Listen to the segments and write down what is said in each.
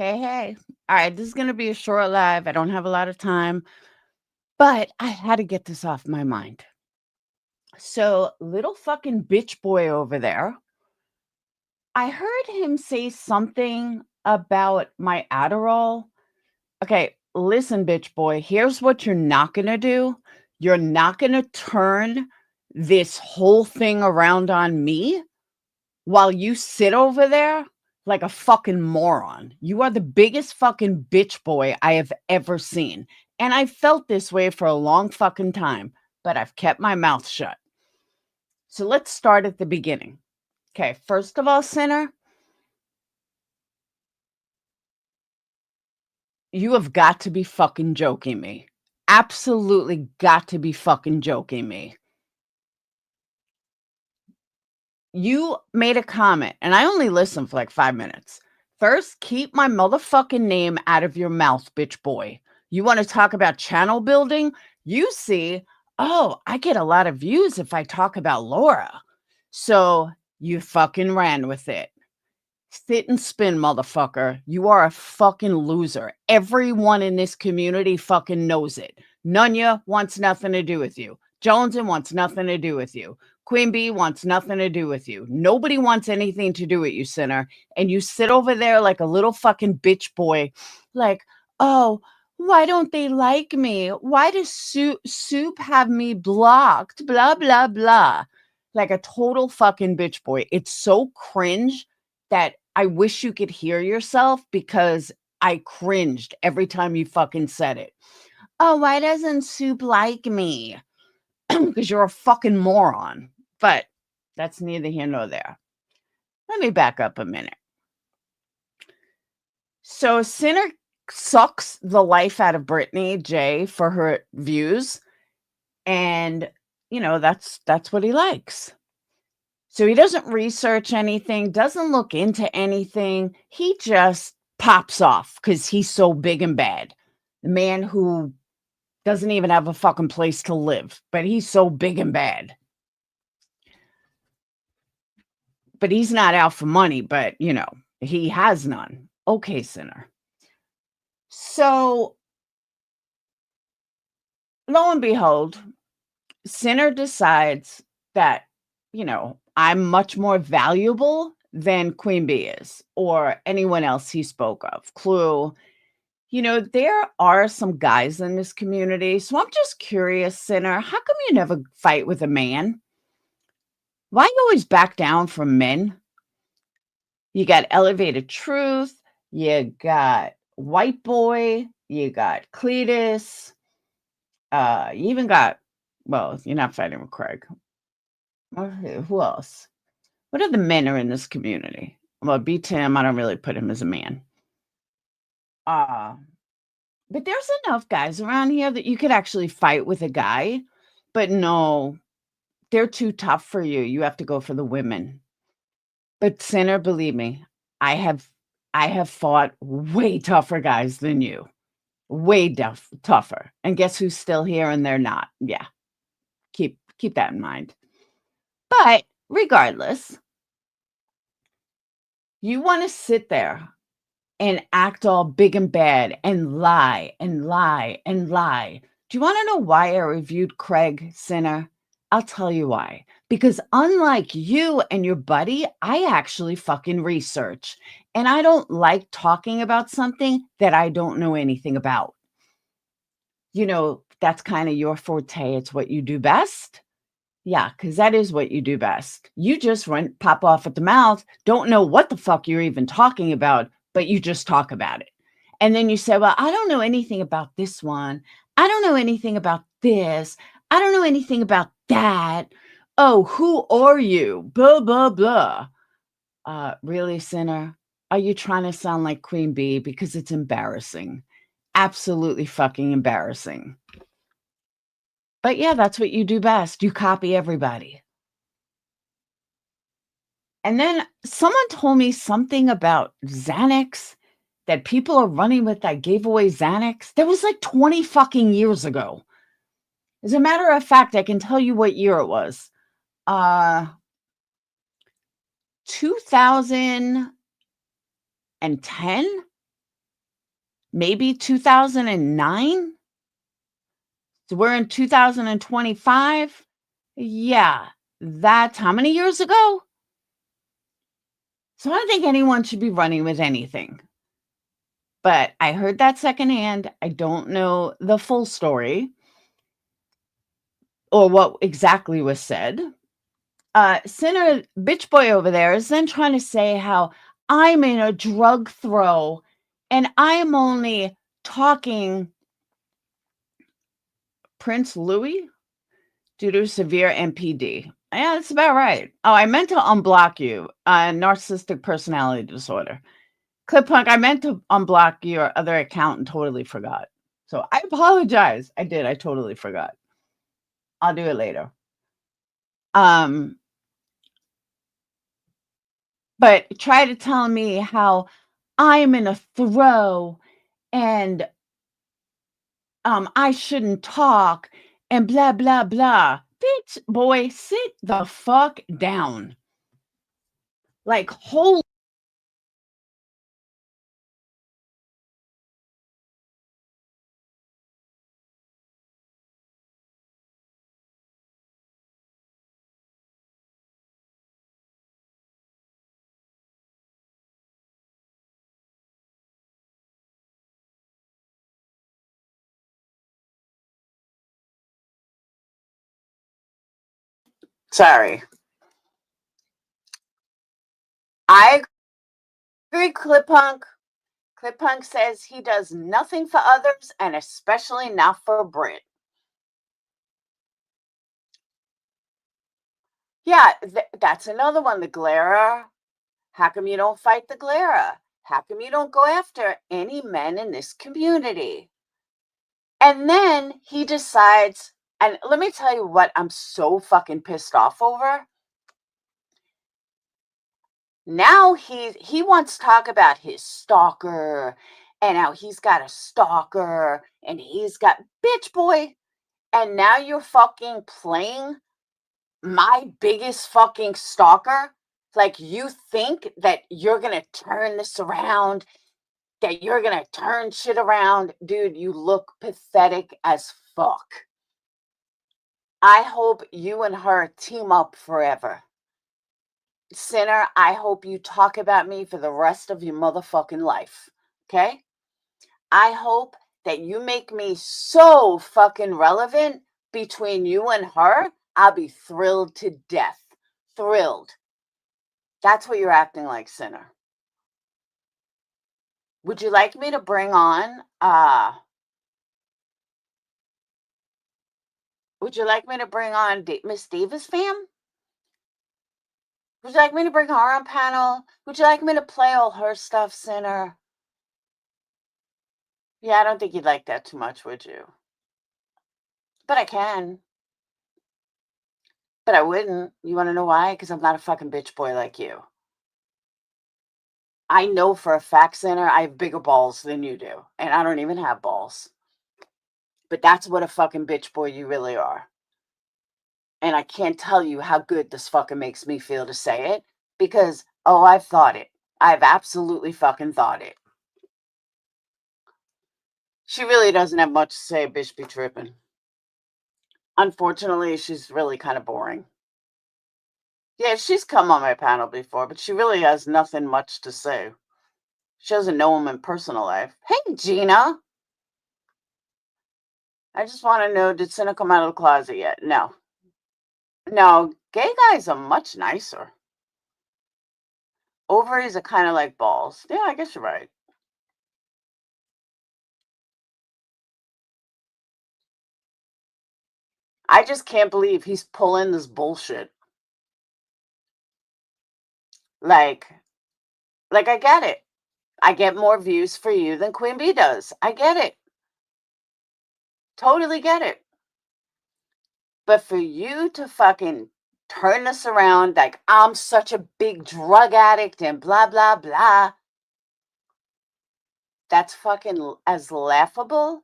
Hey, hey. All right, this is going to be a short live. I don't have a lot of time, but I had to get this off my mind. So, little fucking bitch boy over there, I heard him say something about my Adderall. Okay, listen, bitch boy, here's what you're not going to do. You're not going to turn this whole thing around on me while you sit over there like a fucking moron. You are the biggest fucking bitch boy I have ever seen. And I felt this way for a long fucking time, but I've kept my mouth shut. So let's start at the beginning. Okay, first of all, sinner, you have got to be fucking joking me. Absolutely got to be fucking joking me. You made a comment, and I only listened for like 5 minutes. First, keep my motherfucking name out of your mouth, bitch boy. You want to talk about channel building? You see, oh, I get a lot of views if I talk about Laura. So you fucking ran with it. Sit and spin, motherfucker. You are a fucking loser. Everyone in this community fucking knows it. Nunya wants nothing to do with you. Joneson wants nothing to do with you. Queen Bee wants nothing to do with you. Nobody wants anything to do with you, sinner. And you sit over there like a little fucking bitch boy, like, oh, why don't they like me? Why does Soup have me blocked? Blah, blah, blah. Like a total fucking bitch boy. It's so cringe that I wish you could hear yourself because I cringed every time you fucking said it. Oh, why doesn't Soup like me? Because you're a fucking moron. But that's neither here nor there. Let me back up a minute. So Sinner sucks the life out of Brittany J for her views. And, that's what he likes. So he doesn't research anything, doesn't look into anything. He just pops off because he's so big and bad. The man who doesn't even have a fucking place to live, but he's so big and bad. But he's not out for money, but he has none. Okay, sinner. So lo and behold, Sinner decides that, I'm much more valuable than Queen Bee is or anyone else he spoke of. Clue. There are some guys in this community. So I'm just curious, Sinner, how come you never fight with a man? Why you always back down from men? You got Elevated Truth, you got White Boy, you got Cletus, you even got, well, you're not fighting with Craig. Who else? What other men are in this community? Well, B Tim, I don't really put him as a man. Uh, but there's enough guys around here that you could actually fight with a guy. But no, they're too tough for you. You have to go for the women. But Sinner, believe me, I have fought way tougher guys than you. Way tougher. And guess who's still here and they're not? Yeah. Keep that in mind. But regardless, you want to sit there and act all big and bad and lie and lie and lie. Do you want to know why I reviewed Craig, Sinner? I'll tell you why. Because unlike you and your buddy, I actually fucking research. And I don't like talking about something that I don't know anything about. That's kind of your forte. It's what you do best. Yeah, because that is what you do best. You just pop off at the mouth, don't know what the fuck you're even talking about, but you just talk about it. And then you say, well, I don't know anything about this one. I don't know anything about this. I don't know anything about that. Oh, who are you? Blah, blah, blah. Really, sinner? Are you trying to sound like Queen Bee? Because it's embarrassing. Absolutely fucking embarrassing. But yeah, that's what you do best. You copy everybody. And then someone told me something about Xanax, that people are running with that gave away Xanax. That was like 20 fucking years ago. As a matter of fact, I can tell you what year it was. 2010. maybe 2009. So we're in 2025. Yeah, that's how many years ago? So I don't think anyone should be running with anything. But I heard that secondhand. I don't know the full story or what exactly was said. Sinner bitch boy over there is then trying to say how I'm in a drug throw and I'm only talking Prince Louis due to severe MPD. Yeah, that's about right. Oh, I meant to unblock you. Narcissistic personality disorder. ClipPunk, I meant to unblock your other account and totally forgot. So I apologize. I did. I totally forgot. I'll do it later. But try to tell me how I'm in a throw and I shouldn't talk and blah blah blah. Bitch boy, sit the fuck down. Like holy sorry. I agree, ClipPunk. ClipPunk says he does nothing for others and especially not for Brit. Yeah, that's another one. The glarer. How come you don't fight the glarer? How come you don't go after any men in this community? And then he decides, and let me tell you what I'm so fucking pissed off over. Now he wants to talk about his stalker and how he's got a stalker and he's got bitch boy. And now you're fucking playing my biggest fucking stalker. Like you think that you're gonna turn this around, that you're gonna turn shit around. Dude, you look pathetic as fuck. I hope you and her team up forever. Sinner, I hope you talk about me for the rest of your motherfucking life. Okay? I hope that you make me so fucking relevant between you and her. I'll be thrilled to death. Thrilled. That's what you're acting like, Sinner. Would you like me to bring on would you like me to bring on Miss Davis fam? Would you like me to bring her on panel? Would you like me to play all her stuff, Sinner? Yeah, I don't think you'd like that too much, would you? But I can. But I wouldn't. You wanna know why? Because I'm not a fucking bitch boy like you. I know for a fact, Sinner, I have bigger balls than you do, and I don't even have balls. But that's what a fucking bitch boy you really are. And I can't tell you how good this fucking makes me feel to say it because, oh, I've thought it. I've absolutely fucking thought it. She really doesn't have much to say, bitch be tripping. Unfortunately, she's really kind of boring. Yeah, she's come on my panel before, but she really has nothing much to say. She doesn't know him in personal life. Hey, Gina. I just want to know, did Cinna come out of the closet yet? No. No, gay guys are much nicer. Ovaries are kind of like balls. Yeah, I guess you're right. I just can't believe he's pulling this bullshit. Like, I get it. I get more views for you than Queen Bee does. I get it. Totally get it. But for you to fucking turn this around like I'm such a big drug addict and blah, blah, blah, that's fucking as laughable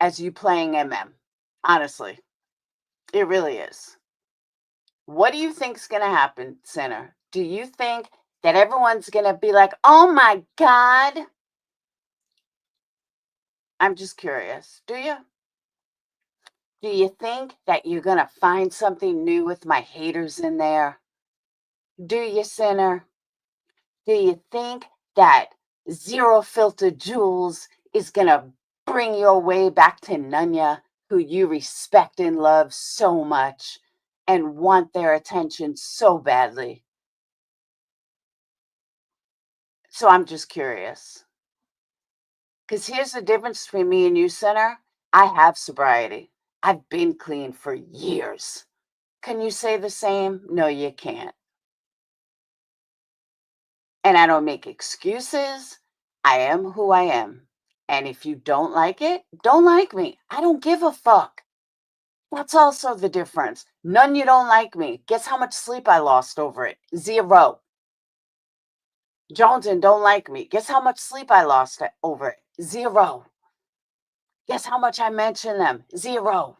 as you playing MM. Honestly, it really is. What do you think's going to happen, Sinner? Do you think that everyone's going to be like, oh my God, I'm just curious. Do you? Do you think that you're gonna find something new with my haters in there? Do you, sinner? Do you think that Zero Filter Jules is gonna bring your way back to Nunya, who you respect and love so much and want their attention so badly? So I'm just curious. Because here's the difference between me and you, sinner. I have sobriety. I've been clean for years. Can you say the same? No, you can't. And I don't make excuses. I am who I am. And if you don't like it, don't like me. I don't give a fuck. That's also the difference. None you don't like me. Guess how much sleep I lost over it? Zero. Jones and don't like me. Guess how much sleep I lost over it? Zero. Guess how much I mention them? Zero.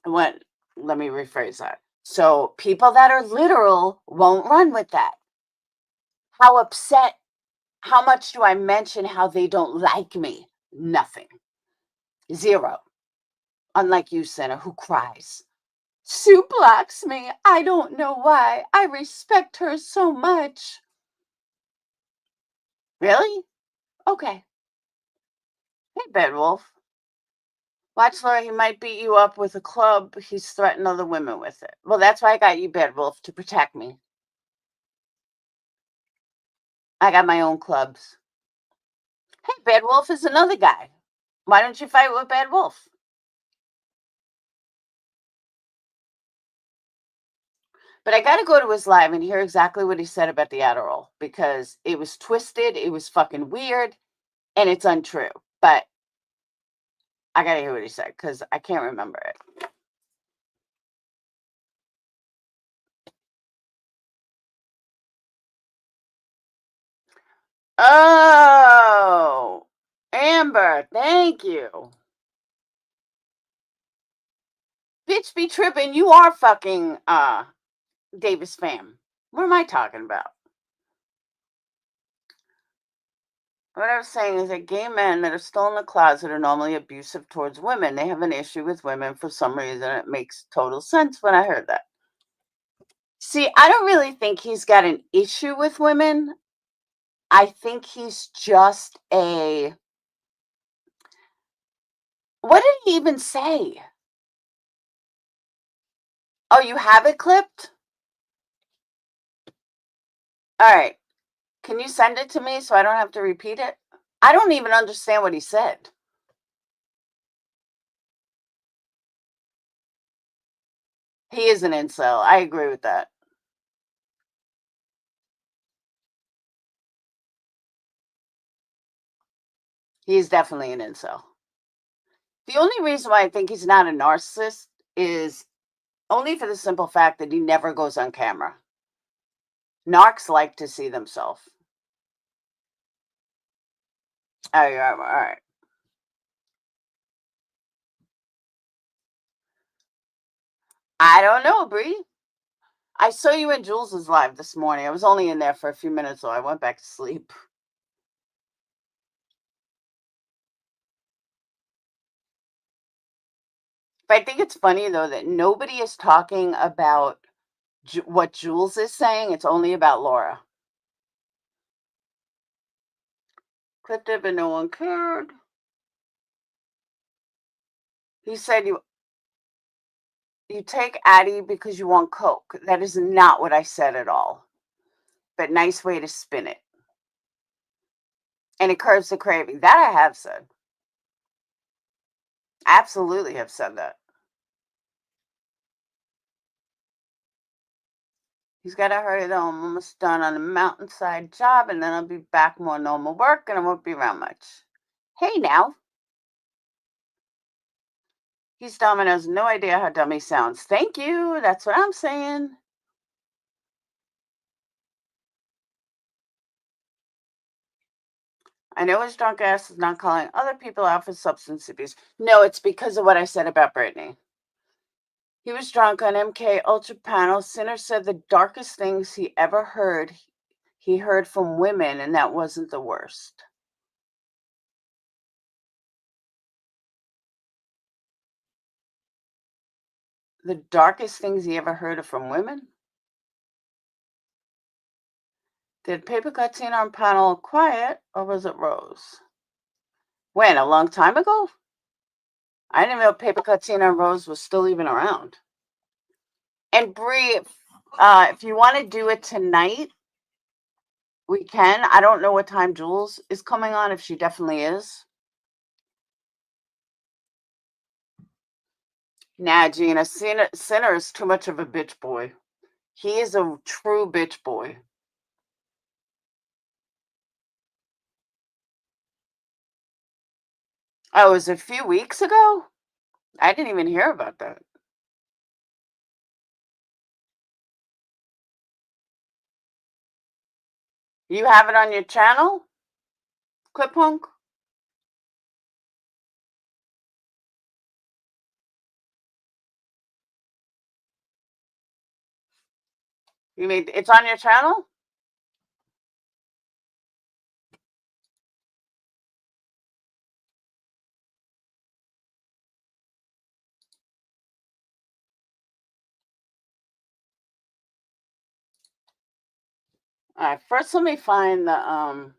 What? Let me rephrase that. So people that are literal won't run with that. How upset, how much do I mention how they don't like me? Nothing. Zero. Unlike you, sinner, who cries. Sue blocks me. I don't know why. I respect her so much. Really? Okay. Hey, Bedwolf. Watch, Laura, he might beat you up with a club. He's threatened other women with it. Well, that's why I got you, Bedwolf, to protect me. I got my own clubs. Hey, Bedwolf is another guy. Why don't you fight with Bedwolf? But I got to go to his live and hear exactly what he said about the Adderall because it was twisted, it was fucking weird, and it's untrue. But I got to hear what he said because I can't remember it. Oh, Amber, thank you. Bitch be tripping. You are fucking Davis fam. What am I talking about? What I was saying is that gay men that are still in the closet are normally abusive towards women. They have an issue with women for some reason. It makes total sense when I heard that. See, I don't really think he's got an issue with women. I think he's just a. What did he even say? Oh, you have it clipped? All right. Can you send it to me so I don't have to repeat it? I don't even understand what he said. He is an incel. I agree with that. He is definitely an incel. The only reason why I think he's not a narcissist is only for the simple fact that he never goes on camera. Narcs like to see themselves. Oh, yeah, all right. I don't know, Bree. I saw you in Jules's live this morning. I was only in there for a few minutes, so I went back to sleep. But I think it's funny though that nobody is talking about what Jules is saying. It's only about Laura. Clipped it, but no one cared. He said you take Addie because you want Coke. That is not what I said at all. But nice way to spin it. And it curbs the craving. That I have said. Absolutely have said that. He's got to hurry though. I'm almost done on a mountainside job, and then I'll be back more normal work, and I won't be around much. Hey now. He's dumb and has no idea how dumb he sounds. Thank you. That's what I'm saying. I know his drunk ass is not calling other people out for substance abuse. No, it's because of what I said about Brittany. He was drunk on MK Ultra panel. Sinner said the darkest things he ever heard, he heard from women, and that wasn't the worst. The darkest things he ever heard are from women? Did Paper Cut Teen on panel quiet or was it Rose? When? A long time ago? I didn't know Paper Cut Teen on Rose was still even around. And Bree, if you want to do it tonight, we can. I don't know what time Jules is coming on, if she definitely is. Nah, Gina, Sinner is too much of a bitch boy. He is a true bitch boy. Oh, it was a few weeks ago? I didn't even hear about that. You have it on your channel? Clip Punk? You mean it's on your channel? All right, first let me find the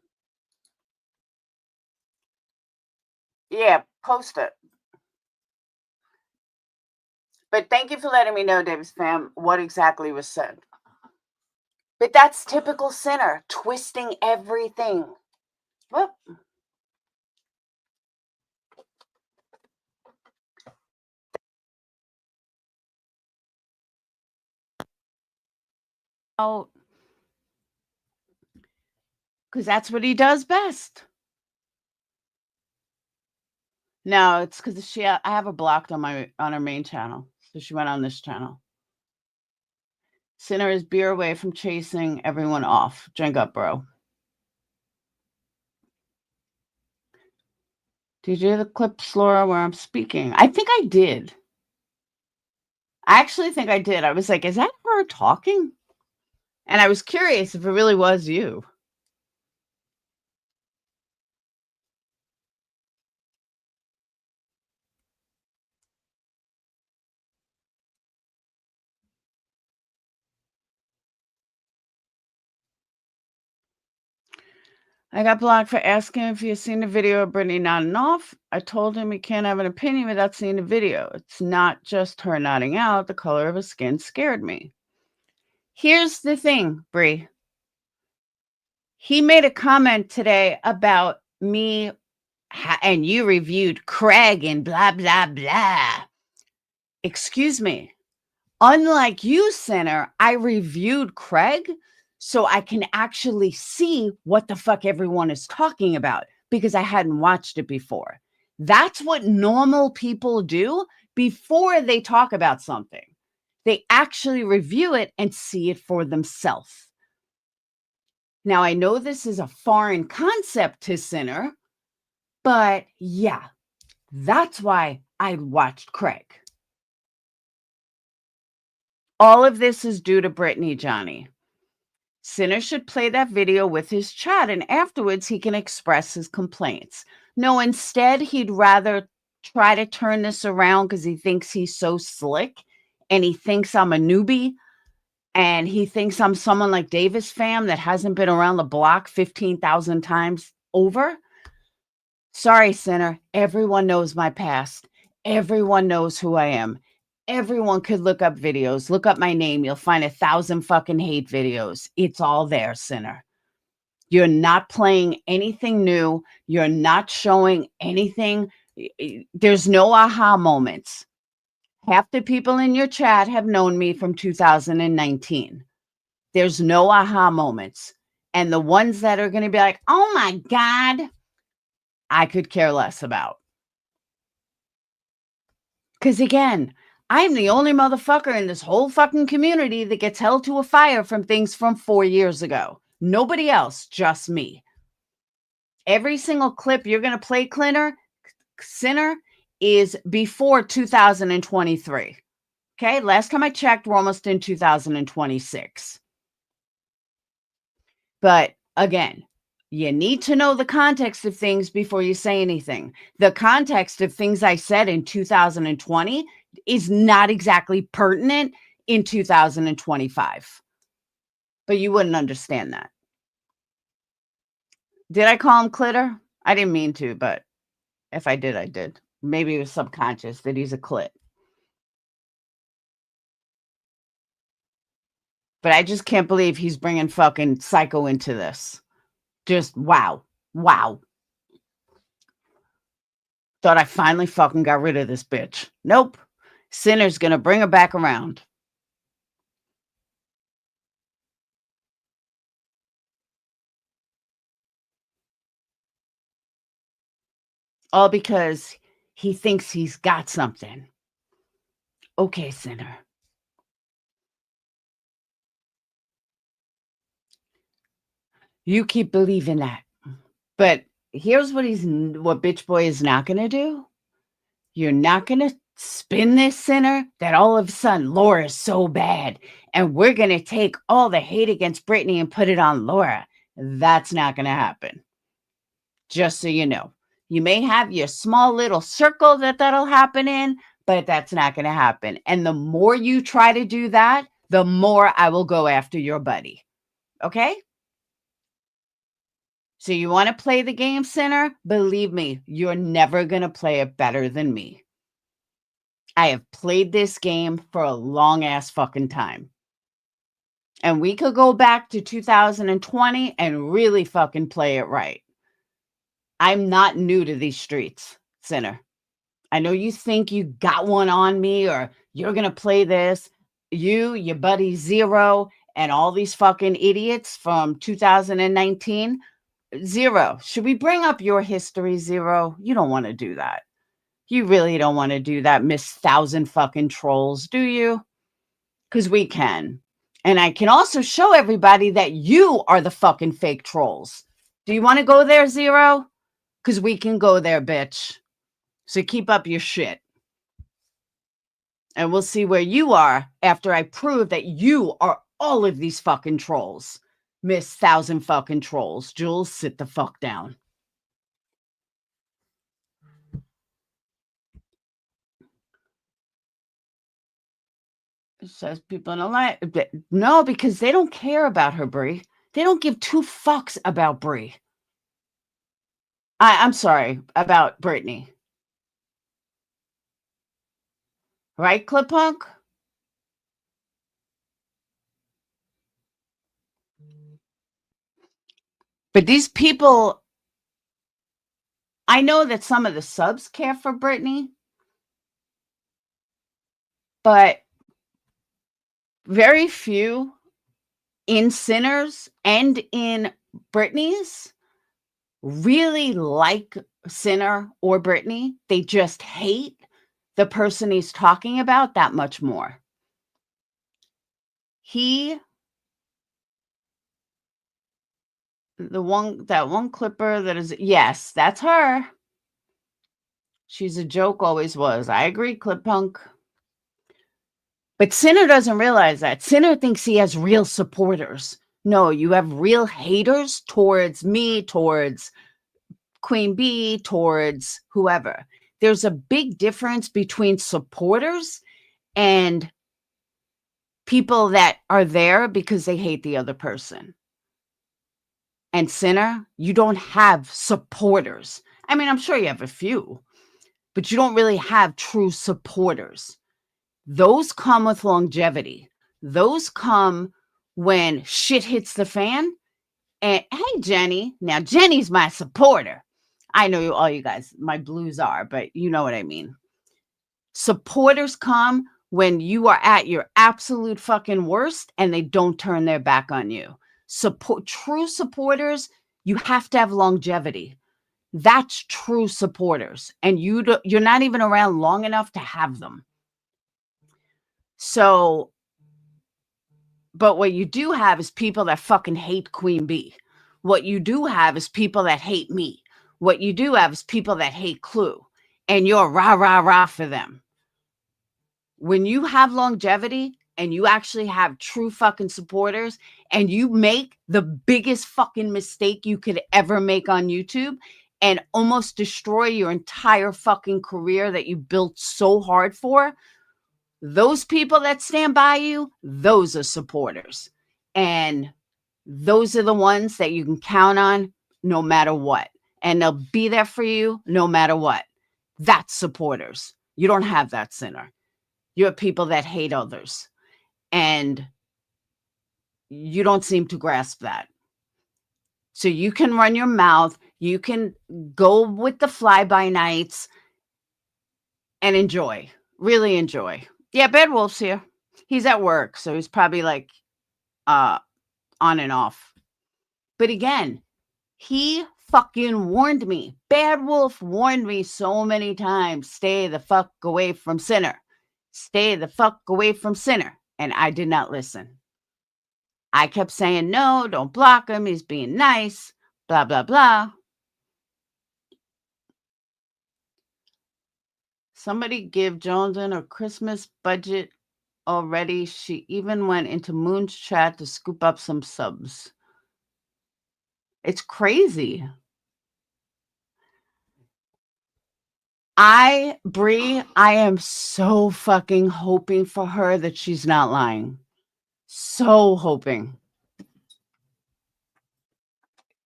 yeah, post it. But thank you for letting me know, Davis fam, what exactly was said. But that's typical Sinner, twisting everything. Whoop. Oh, because that's what he does best. No, it's because I have her blocked on her main channel, so she went on this channel. Sinner is beer away from chasing everyone off. Drink up, bro. Did you hear the clip, Laura, where I'm speaking? I think I did. I actually think I did. I was like, is that her talking? And I was curious if it really was you. I got blocked for asking if he has seen the video of Brittany nodding off. I told him he can't have an opinion without seeing the video. It's not just her nodding out. The color of his skin scared me. Here's the thing, Brie. He made a comment today about me and you reviewed Craig and blah, blah, blah. Excuse me. Unlike you, Sinner, I reviewed Craig so I can actually see what the fuck everyone is talking about because I hadn't watched it before. That's what normal people do before they talk about something. They actually review it and see it for themselves. Now, I know this is a foreign concept to Sinner, but yeah, that's why I watched Craig. All of this is due to Brittany, Johnny. Sinner should play that video with his chat, and afterwards he can express his complaints. No, instead, he'd rather try to turn this around because he thinks he's so slick and he thinks I'm a newbie and he thinks I'm someone like Davis fam that hasn't been around the block 15,000 times over. Sorry, Sinner. Everyone knows my past. Everyone knows who I am. Everyone could look up videos. Look up my name. You'll find 1,000 fucking hate videos. It's all there, Sinner. You're not playing anything new. You're not showing anything. There's no aha moments. Half the people in your chat have known me from 2019. There's no aha moments. And the ones that are going to be like, oh my God, I could care less about. Because again, I'm the only motherfucker in this whole fucking community that gets held to a fire from things from 4 years ago. Nobody else, just me. Every single clip you're going to play, Sinner, is before 2023. Okay, last time I checked, we're almost in 2026. But again, You need to know the context of things before you say anything. The context of things I said in 2020 is not exactly pertinent in 2025. But you wouldn't understand that. Did I call him Clitter? I didn't mean to, but if I did, I did. Maybe it was subconscious that he's a clit. But I just can't believe he's bringing fucking Psycho into this. Just wow. Wow. Thought I finally fucking got rid of this bitch. Nope. Sinner's gonna bring her back around. All because he thinks he's got something. Okay, Sinner. You keep believing that. But here's what bitch boy is not gonna do. You're not gonna spin this, Sinner, that all of a sudden Laura's so bad and we're gonna take all the hate against Brittany and put it on Laura. That's not gonna happen. Just so you know. You may have your small little circle that'll happen in, but that's not gonna happen. And the more you try to do that, the more I will go after your buddy. Okay? So you want to play the game, Sinner? Believe me, you're never gonna play it better than me. I have played this game for a long ass fucking time. And we could go back to 2020 and really fucking play it right. I'm not new to these streets, Sinner. I know you think you got one on me or you're going to play this. You, your buddy Zero, and all these fucking idiots from 2019. Zero, should we bring up your history, Zero? You don't want to do that. You really don't want to do that, Miss Thousand fucking Trolls, do you? Because we can. And I can also show everybody that you are the fucking fake trolls. Do you want to go there, Zero? Because we can go there, bitch. So keep up your shit. And we'll see where you are after I prove that you are all of these fucking trolls. Miss Thousand fucking Trolls. Jules, sit the fuck down. It says people in a line. No, because they don't care about her, Brie. They don't give two fucks about Brie. I'm sorry, about Brittany. Right, Clip Punk? But these people, I know that some of the subs care for Brittany, but very few in Sinners and in Brittany's really like Sinner or Brittany. They just hate the person he's talking about that much more. That one clipper that is, yes, that's her. She's a joke, always was. I agree, Clip Punk. But Sinner doesn't realize that. Sinner thinks he has real supporters. No, you have real haters towards me, towards Queen Bee, towards whoever. There's a big difference between supporters and people that are there because they hate the other person. And Sinner, you don't have supporters. I mean, I'm sure you have a few, but you don't really have true supporters. Those come with longevity. Those come when shit hits the fan. And hey, Jenny. Now, Jenny's my supporter. I know all you guys, my blues are, but you know what I mean. Supporters come when you are at your absolute fucking worst and they don't turn their back on you. True supporters, you have to have longevity. That's true supporters. And you're not even around long enough to have them. So, but what you do have is people that fucking hate Queen Bee. What you do have is people that hate me. What you do have is people that hate Clue. And you're rah, rah, rah for them. When you have longevity, and you actually have true fucking supporters, and you make the biggest fucking mistake you could ever make on YouTube and almost destroy your entire fucking career that you built so hard for, those people that stand by you, those are supporters. And those are the ones that you can count on no matter what. And they'll be there for you no matter what. That's supporters. You don't have that, sinner. You have people that hate others. And you don't seem to grasp that. So you can run your mouth. You can go with the fly-by-nights and enjoy. Really enjoy. Yeah, Bad Wolf's here. He's at work, so he's probably like on and off. But again, he fucking warned me. Bad Wolf warned me so many times. Stay the fuck away from Sinner. Stay the fuck away from Sinner. And I did not listen. I kept saying, no, don't block him. He's being nice. Blah, blah, blah. Somebody give Joneson a Christmas budget already. She even went into Moon's chat to scoop up some subs. It's crazy. Brie, I am so fucking hoping for her that she's not lying. So hoping.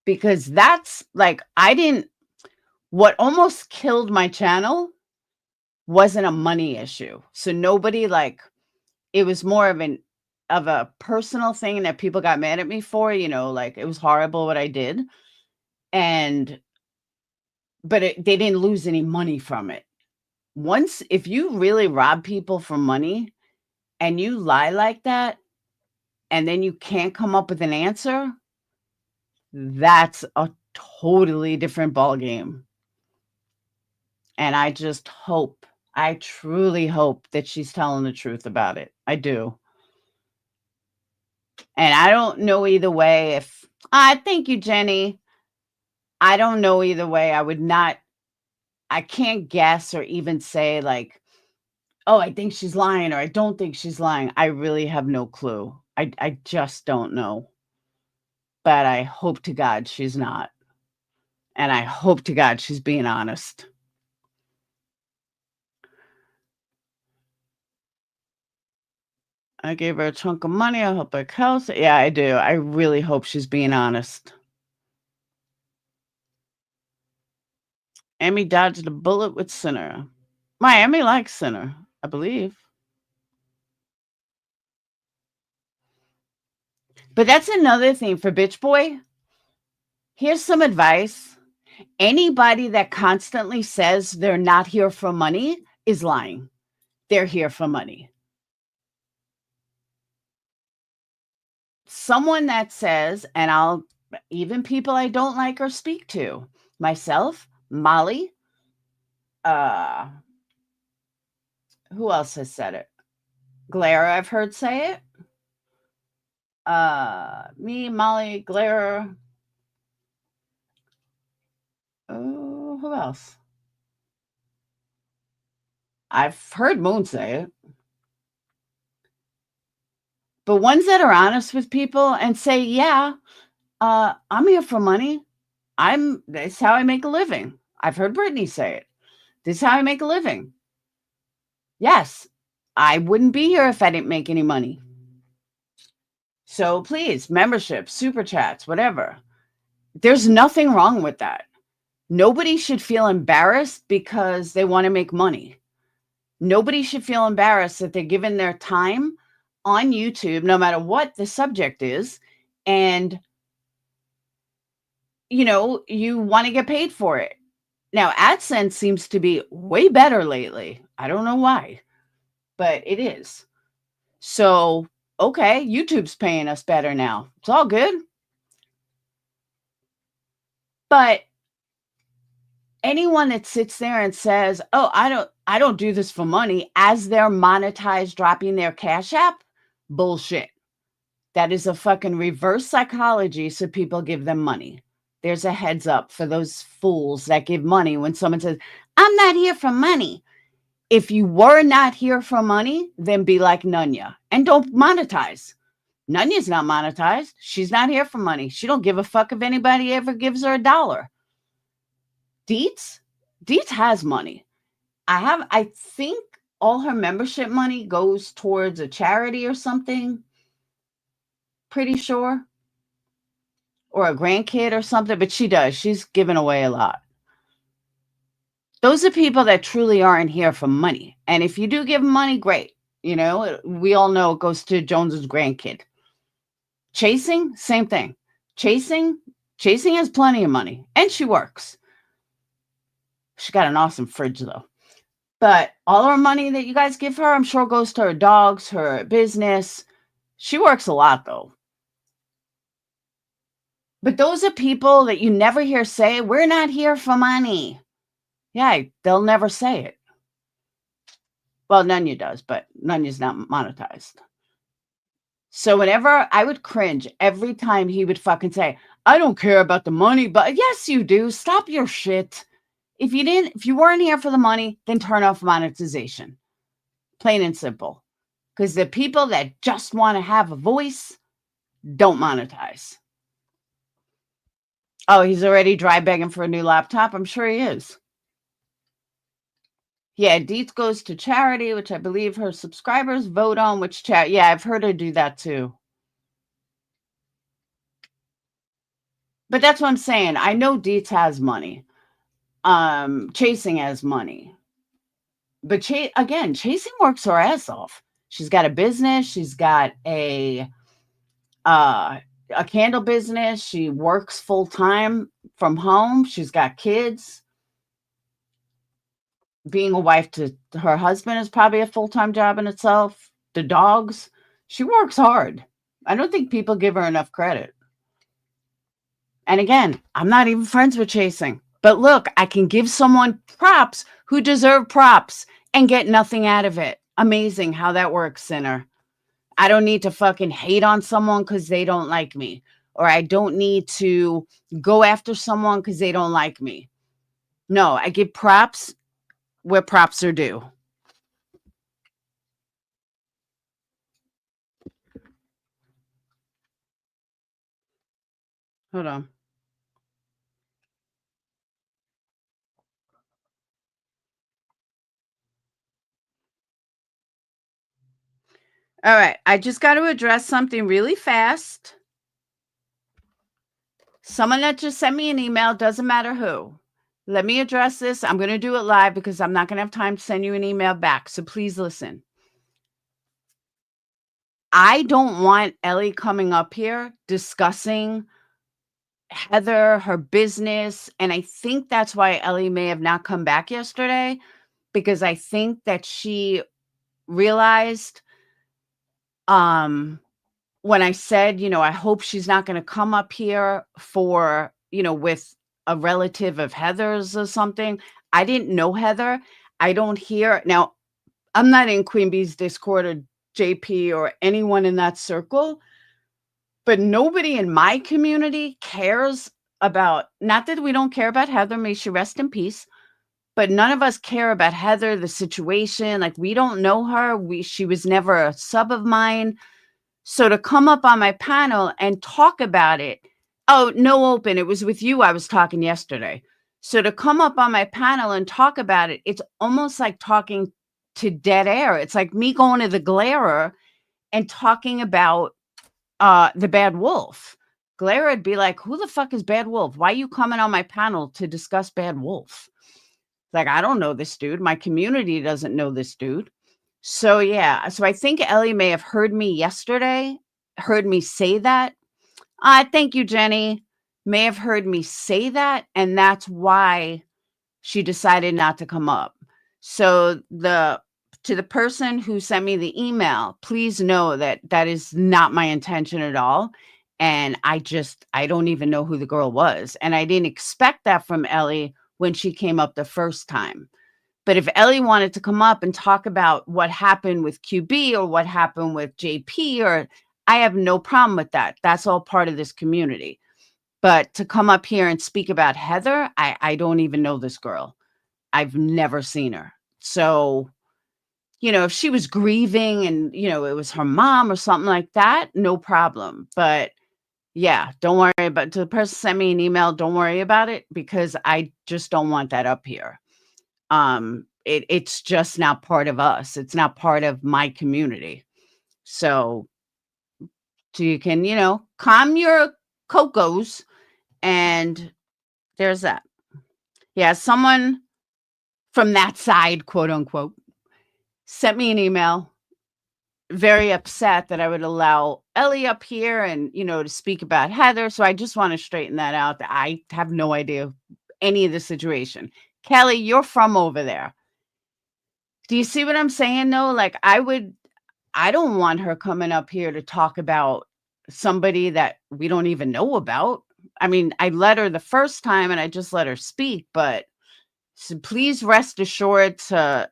Because that's like, what almost killed my channel wasn't a money issue. So nobody it was more of a personal thing that people got mad at me for, it was horrible what I did. But they didn't lose any money from it. If you really rob people for money and you lie like that, and then you can't come up with an answer, that's a totally different ballgame. And I truly hope that she's telling the truth about it. I do. And I don't know either way thank you, Jenny. I don't know either way. I can't guess or even say oh, I think she's lying or I don't think she's lying. I really have no clue. I just don't know. But I hope to God she's not. And I hope to God she's being honest. I gave her a chunk of money. I hope her house. Yeah, I do. I really hope she's being honest. Emmy dodged a bullet with Sinner. Miami likes Sinner, I believe. But that's another thing for Bitch Boy. Here's some advice. Anybody that constantly says they're not here for money is lying. They're here for money. Someone that says, and even people I don't like or speak to, myself, Molly, who else has said it? Glare, I've heard say it. Me, Molly, Glare. Oh, who else? I've heard Moon say it. But ones that are honest with people and say, yeah, I'm here for money. That's how I make a living. I've heard Brittany say it. This is how I make a living. Yes, I wouldn't be here if I didn't make any money. So please, membership, super chats, whatever. There's nothing wrong with that. Nobody should feel embarrassed because they want to make money. Nobody should feel embarrassed that they're giving their time on YouTube, no matter what the subject is, and you want to get paid for it. Now, AdSense seems to be way better lately. I don't know why, but it is. So, okay, YouTube's paying us better now. It's all good. But anyone that sits there and says, oh, I don't do this for money, as they're monetized, dropping their Cash App, bullshit. That is a fucking reverse psychology so people give them money. There's a heads up for those fools that give money when someone says, I'm not here for money. If you were not here for money, then be like Nunya and don't monetize. Nunya's not monetized. She's not here for money. She don't give a fuck if anybody ever gives her $1. BiTCH has money. I think all her membership money goes towards a charity or something. Pretty sure. Or a grandkid or something, but she does. She's given away a lot. Those are people that truly aren't here for money. And if you do give them money, great. You know, we all know it goes to Jones's grandkid. Chasing, same thing. Chasing has plenty of money and she works. She got an awesome fridge though. But all her money that you guys give her, I'm sure goes to her dogs, her business. She works a lot though. But those are people that you never hear say, we're not here for money. Yeah, they'll never say it. Well, Nunya does, but Nunya's not monetized. So whenever I would cringe every time he would fucking say, I don't care about the money, but yes, you do. Stop your shit. If you weren't here for the money, then turn off monetization. Plain and simple. Because the people that just want to have a voice don't monetize. Oh, he's already dry begging for a new laptop? I'm sure he is. Yeah, Deets goes to charity, which I believe her subscribers vote on which charity. Yeah, I've heard her do that too. But that's what I'm saying. I know Deets has money. Chasing has money. But Chasing works her ass off. She's got a business. She's got a candle business. She works full time from home. She's got kids. Being a wife to her husband is probably a full-time job in itself. The dogs, she works hard. I don't think people give her enough credit. And again, I'm not even friends with Chasing. But look, I can give someone props who deserve props and get nothing out of it. Amazing how that works, Sinner. I don't need to fucking hate on someone because they don't like me. Or I don't need to go after someone because they don't like me. No, I give props where props are due. Hold on. All right. I just got to address something really fast. Someone that just sent me an email, doesn't matter who. Let me address this. I'm going to do it live because I'm not going to have time to send you an email back. So please listen. I don't want Ellie coming up here discussing Heather, her business. And I think that's why Ellie may have not come back yesterday, because I think that she realized when I said, I hope she's not going to come up here for, with a relative of Heather's or something. I didn't know Heather. I don't hear. Now, I'm not in Queen Bee's Discord or JP or anyone in that circle, but nobody in my community cares about, not that we don't care about Heather, may she rest in peace, but none of us care about Heather, the situation. Like, we don't know her. She was never a sub of mine. So to come up on my panel and talk about it, oh, no, Open, it was with you I was talking yesterday. So to come up on my panel and talk about it, it's almost like talking to dead air. It's like me going to the Glairer and talking about the Bad Wolf. Glairer would be like, who the fuck is Bad Wolf? Why are you coming on my panel to discuss Bad Wolf? Like, I don't know this dude. My community doesn't know this dude. So, yeah. So I think Ellie may have heard me yesterday, heard me say that. Thank you, Jenny. May have heard me say that. And that's why she decided not to come up. So to the person who sent me the email, please know that that is not my intention at all. And I don't even know who the girl was. And I didn't expect that from Ellie when she came up the first time. But if Ellie wanted to come up and talk about what happened with QB or what happened with JP, I have no problem with that. That's all part of this community. But to come up here and speak about Heather, I don't even know this girl. I've never seen her. So if she was grieving and, it was her mom or something like that, no problem. But yeah, don't worry about the person sent me an email. Don't worry about it because I just don't want that up here. It's just not part of us. It's not part of my community. So you can, calm your cocos, and there's that. Yeah, someone from that side, quote unquote, sent me an email, very upset that I would allow Ellie up here and, to speak about Heather. So I just want to straighten that out. That I have no idea any of the situation. Kelly, you're from over there. Do you see what I'm saying? No, like I don't want her coming up here to talk about somebody that we don't even know about. I mean, I let her the first time and I just let her speak, but so please rest assured to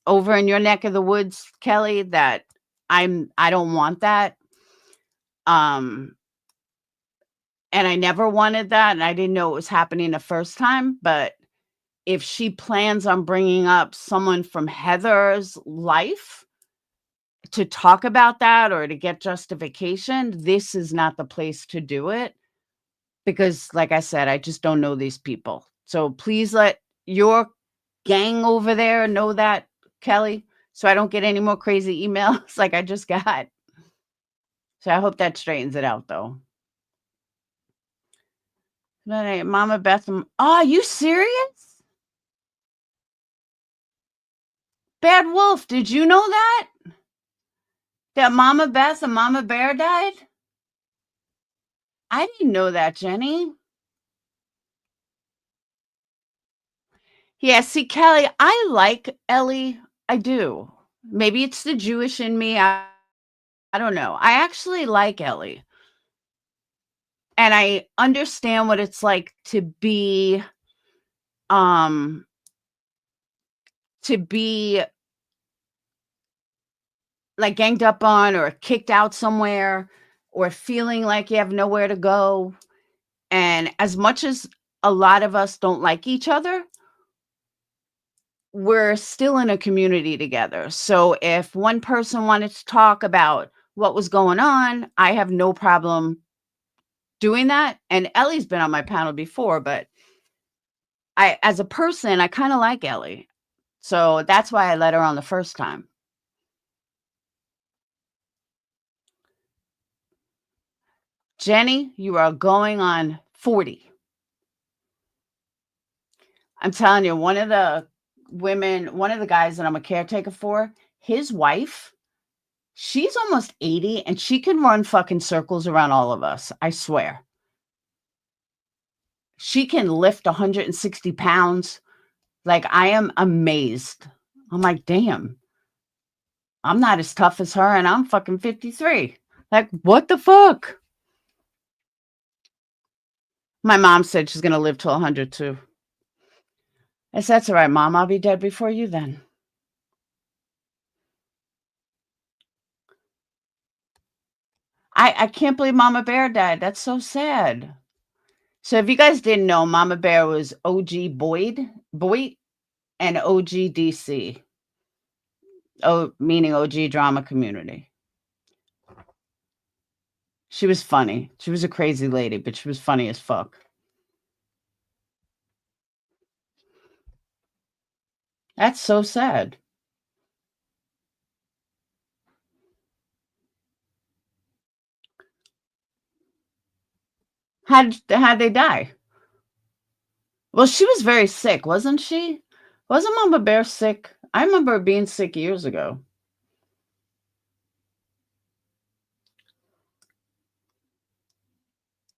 over in your neck of the woods, Kelly, that I don't want that. Um and I never wanted that and I didn't know it was happening the first time, but if she plans on bringing up someone from Heather's life to talk about that or to get justification, this is not the place to do it because, like I said, I just don't know these people. So please let your gang over there know that, Kelly, so I don't get any more crazy emails like I just got. So I hope that straightens it out, though. But hey, Mama Beth, oh, are you serious? Bad Wolf, did you know that? That Mama Beth and Mama Bear died? I didn't know that, Jenny. Yeah, see, Kelly, I like Ellie. I do. Maybe it's the Jewish in me. I don't know. I actually like Ellie. And I understand what it's like um to be like ganged up on or kicked out somewhere or feeling like you have nowhere to go. And as much as a lot of us don't like each other, we're still in a community together. So if one person wanted to talk about what was going on, I have no problem doing that. And Ellie's been on my panel before, but as a person, I kind of like Ellie. So that's why I let her on the first time. Jenny, you are going on 40. I'm telling you, one of the guys that I'm a caretaker for, his wife, she's almost 80 and she can run fucking circles around all of us. I swear. She can lift 160 pounds. Like, I am amazed. I'm like, damn, I'm not as tough as her and I'm fucking 53. Like, what the fuck? My mom said she's going to live till 100 too. I said, that's all right, Mom. I'll be dead before you then. I can't believe Mama Bear died. That's so sad. So if you guys didn't know, Mama Bear was OG Boyd, and OG DC. Oh, meaning OG drama community. She was funny. She was a crazy lady, but she was funny as fuck. That's so sad. How'd they die? Well, she was very sick, wasn't she? Wasn't Mama Bear sick? I remember her being sick years ago.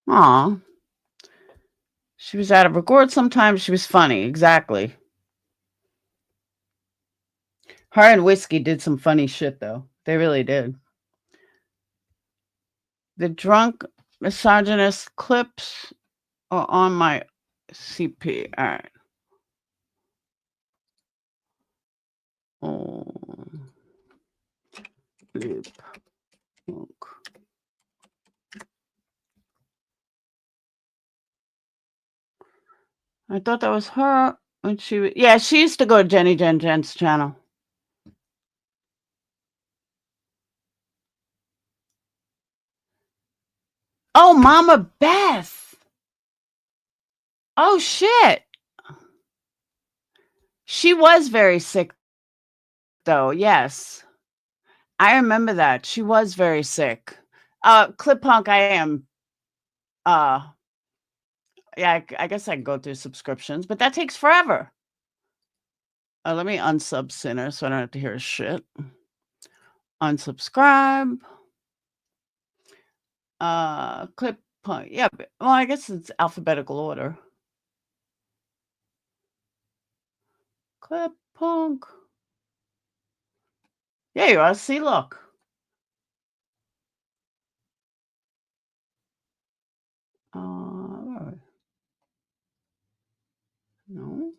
Aw. She was out of her gourd sometimes. She was funny. Exactly. Her and Whiskey did some funny shit, though. They really did. The drunk misogynist clips are on my CP. All right. Oh. Lip. I thought that was her when she. Yeah, she used to go to Jenny Jen's channel. Oh, Mama Beth. Oh, shit. She was very sick, though. Yes. I remember that. She was very sick. Clip Punk, I am. Yeah, I guess I can go through subscriptions, but that takes forever. Let me unsub Sinner so I don't have to hear his shit. Unsubscribe. Clip Punk. Yeah, well, I guess it's alphabetical order. Clip Punk. Yeah, you are. See, look. No.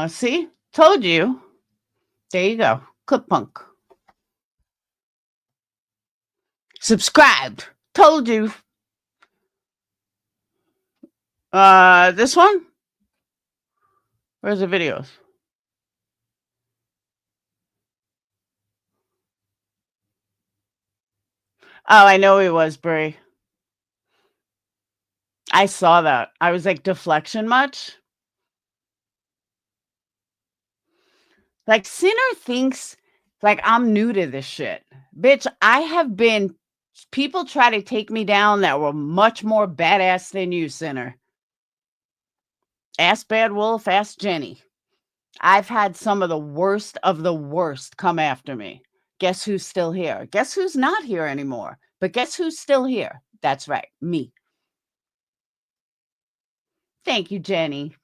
See? Told you. There you go. Clip Punk. Subscribed. Told you. This one? Where's the videos? Oh, I know he was, Brie. I saw that. I was like, deflection much? Like, Sinner thinks like I'm new to this shit. Bitch, I have been, people try to take me down that were much more badass than you, Sinner. Ask Bad Wolf, ask Jenny. I've had some of the worst come after me. Guess who's still here? Guess who's not here anymore? But guess who's still here? That's right, me. Thank you, Jenny.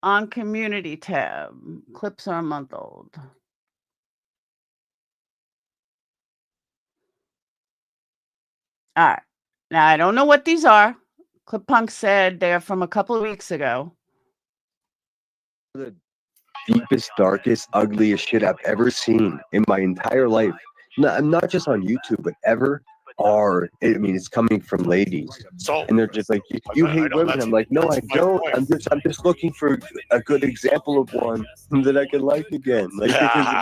On community tab, clips are a month old. All right. Now, I don't know what these are. Clip Punk said they're from a couple of weeks ago. The deepest, darkest, ugliest shit I've ever seen in my entire life. Not just on YouTube, but ever. It's coming from ladies, and they're just like, you hate women. I'm like, no, I don't. I'm just looking for a good example of one that I can like again. Like,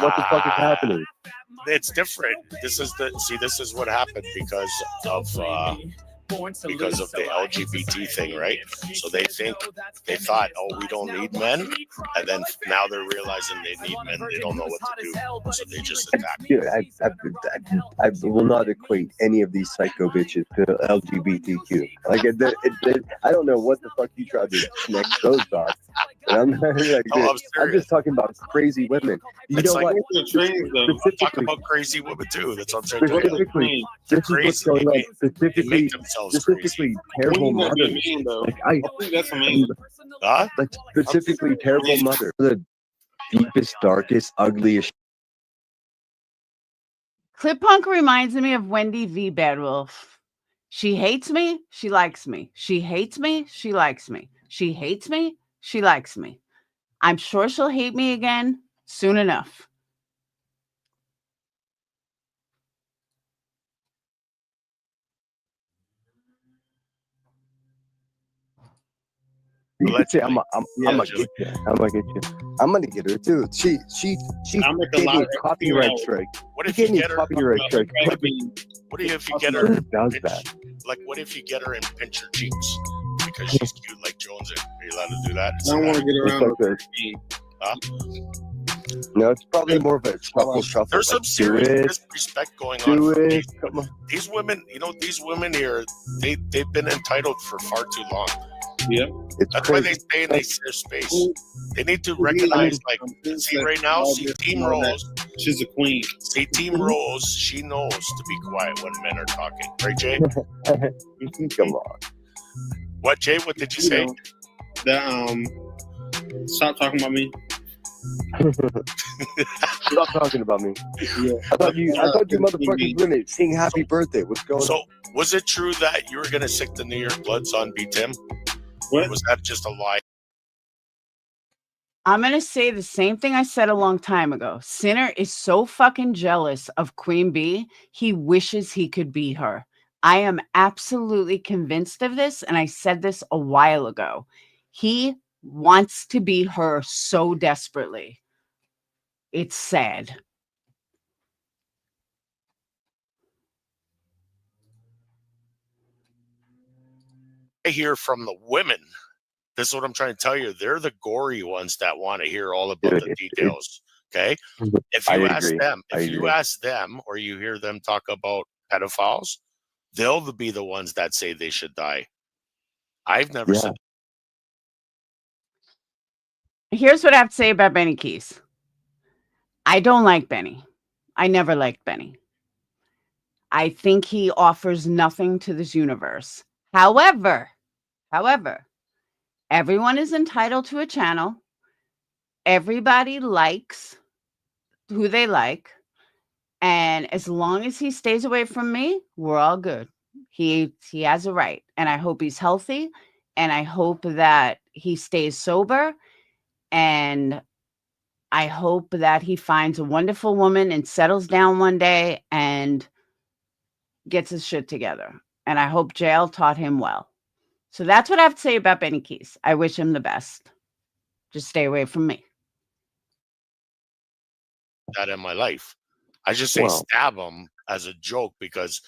what the fuck is happening? It's different. This is what happened because of the LGBT thing, right? So they thought, oh, we don't need men, and then now they're realizing they need men. They don't know what to do, so they just attack. Dude, I will not equate any of these psycho bitches to LGBTQ. Like, I don't know what the fuck you tried to connect those dots. I'm not like, I'm just talking about crazy women. You know what? I'm talking about crazy women too. That's what I'm saying. Specifically, this is what's going on. Specifically, terrible mothers. Like, I think that's amazing. Like, specifically, terrible mother. The deepest, darkest, ugliest. Clip Punk reminds me of Wendy V. Bad Wolf. She hates me. She likes me. She hates me. She likes me. She hates me. She likes me. I'm sure she'll hate me again soon enough. You could say I'm gonna get you. I'm gonna get you. I'm gonna get her too. She gave me a copyright strike. What if you get her? Copyright strike? What if you get her? Does that? Like, what if you get her and pinch her cheeks because she's cute like Jones? Are you allowed to do that? I don't want to get around. No, it's probably more of a shuffle. There's some serious disrespect going on. These women, these women here, they've been entitled for far too long. Yeah, that's why they stay in their space. They need to recognize, see right now, Team Rose. She's a queen. See Team Rose. She knows to be quiet when men are talking. Right, Jay? Come on. What, Jay? What did you say? Stop talking about me. Stop talking about me. Yeah. I thought you motherfuckers women sing happy birthday. What's going on? So, was it true that you were going to sick the New York Bloods on BiTCH? Or was that just a lie? I'm going to say the same thing I said a long time ago. Sinner is so fucking jealous of Queen Bee, he wishes he could be her. I am absolutely convinced of this, and I said this a while ago. He wants to be her so desperately. It's sad. I hear from the women. This is what I'm trying to tell you. They're the gory ones that want to hear all about the details. Okay. If you ask them or you hear them talk about pedophiles, they'll be the ones that say they should die. I've never said. Here's what I have to say about Benny Keys. I don't like Benny. I never liked Benny. I think he offers nothing to this universe. However, everyone is entitled to a channel. Everybody likes who they like. And as long as he stays away from me, we're all good. He has a right. And I hope he's healthy. And I hope that he stays sober. And I hope that he finds a wonderful woman and settles down one day and gets his shit together. And I hope jail taught him well. So that's what I have to say about Benny Keys. I wish him the best. Just stay away from me. That in my life. I just say stab him as a joke because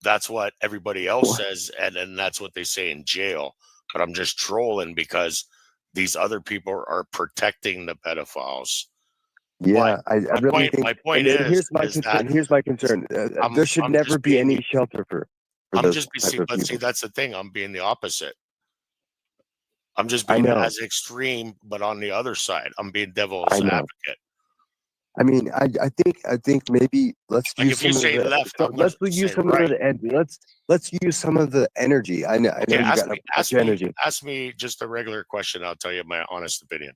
that's what everybody else says. And then that's what they say in jail. But I'm just trolling because these other people are protecting the pedophiles. Yeah, I really think. My point is, here's my concern. There should never be any shelter for those type of people. See, that's the thing. I'm being the opposite. I'm just being as extreme, but on the other side, I'm being devil's advocate. I mean, I think maybe let's use some of the energy. I know you got much energy. Ask me just a regular question. I'll tell you my honest opinion